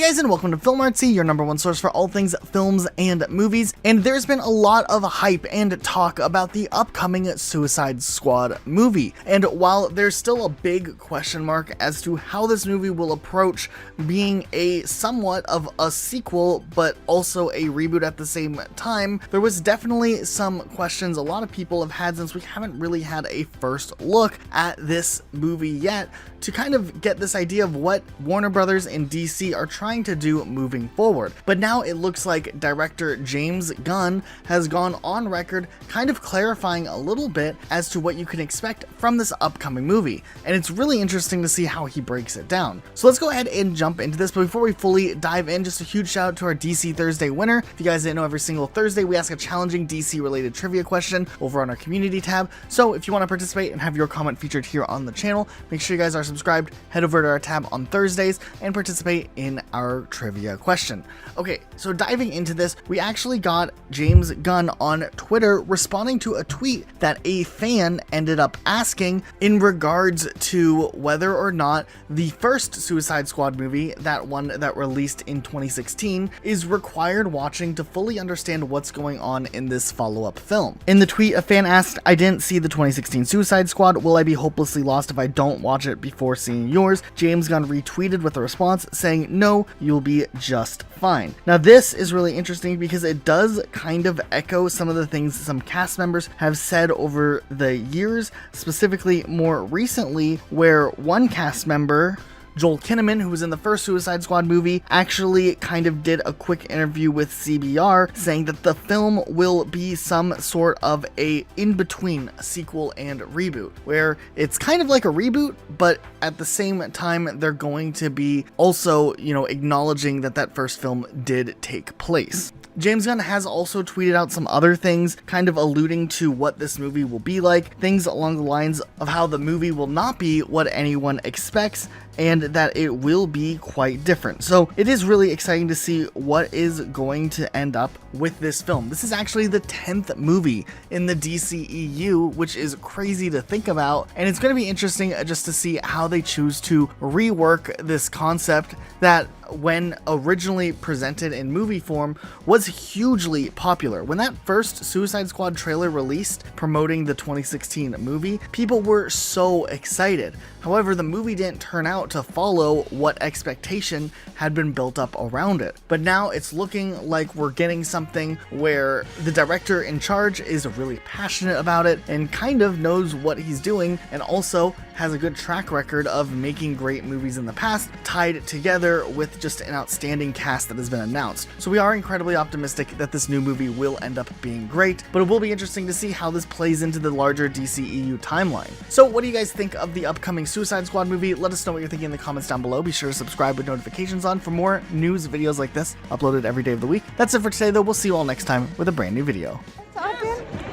guys, and welcome to FilmArtsy, your #1 source for all things films and movies. And there's been a lot of hype and talk about the upcoming Suicide Squad movie. And while there's still a big question mark as to how this movie will approach being a somewhat of a sequel, but also a reboot at the same time, there was definitely some questions a lot of people have had since we haven't really had a first look at this movie yet to kind of get this idea of what Warner Brothers and DC are trying to do moving forward. But now it looks like director James Gunn has gone on record kind of clarifying a little bit as to what you can expect from this upcoming movie, and it's really interesting to see how he breaks it down. So let's go ahead and jump into this, but before we fully dive in, just a huge shout out to our DC Thursday winner. If you guys didn't know, every single Thursday we ask a challenging DC related trivia question over on our community tab, so if you want to participate and have your comment featured here on the channel, make sure you guys are subscribed, head over to our tab on Thursdays, and participate in our trivia question. Okay, so diving into this, we actually got James Gunn on Twitter responding to a tweet that a fan ended up asking in regards to whether or not the first Suicide Squad movie, that one that released in 2016, is required watching to fully understand what's going on in this follow-up film. In the tweet, a fan asked, "I didn't see the 2016 Suicide Squad. Will I be hopelessly lost if I don't watch it before seeing yours?" James Gunn retweeted with a response saying, "No, you'll be just fine." Now this is really interesting because it does kind of echo some of the things some cast members have said over the years, specifically more recently, where one cast member, Joel Kinnaman, who was in the first Suicide Squad movie, actually kind of did a quick interview with CBR saying that the film will be some sort of a in-between sequel and reboot, where it's kind of like a reboot, but at the same time they're going to be also, acknowledging that that first film did take place. James Gunn has also tweeted out some other things, kind of alluding to what this movie will be like, things along the lines of how the movie will not be what anyone expects, and that it will be quite different. So it is really exciting to see what is going to end up with this film. This is actually the 10th movie in the DCEU, which is crazy to think about, and it's going to be interesting just to see how they choose to rework this concept that, when originally presented in movie form, was hugely popular. When that first Suicide Squad trailer released promoting the 2016 movie, people were so excited. However, the movie didn't turn out to follow what expectation had been built up around it. But now it's looking like we're getting something where the director in charge is really passionate about it and kind of knows what he's doing, and also has a good track record of making great movies in the past, tied together with just an outstanding cast that has been announced. So we are incredibly optimistic that this new movie will end up being great, but it will be interesting to see how this plays into the larger DCEU timeline. So what do you guys think of the upcoming Suicide Squad movie? Let us know what you're thinking in the comments down below. Be sure to subscribe with notifications on for more news videos like this, uploaded every day of the week. That's it for today though. We'll see you all next time with a brand new video.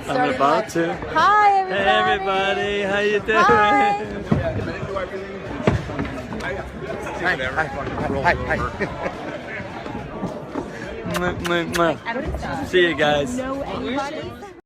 I'm about to. Hi, everybody. Hey, everybody. How you doing? Hi. See you guys. Know anybody?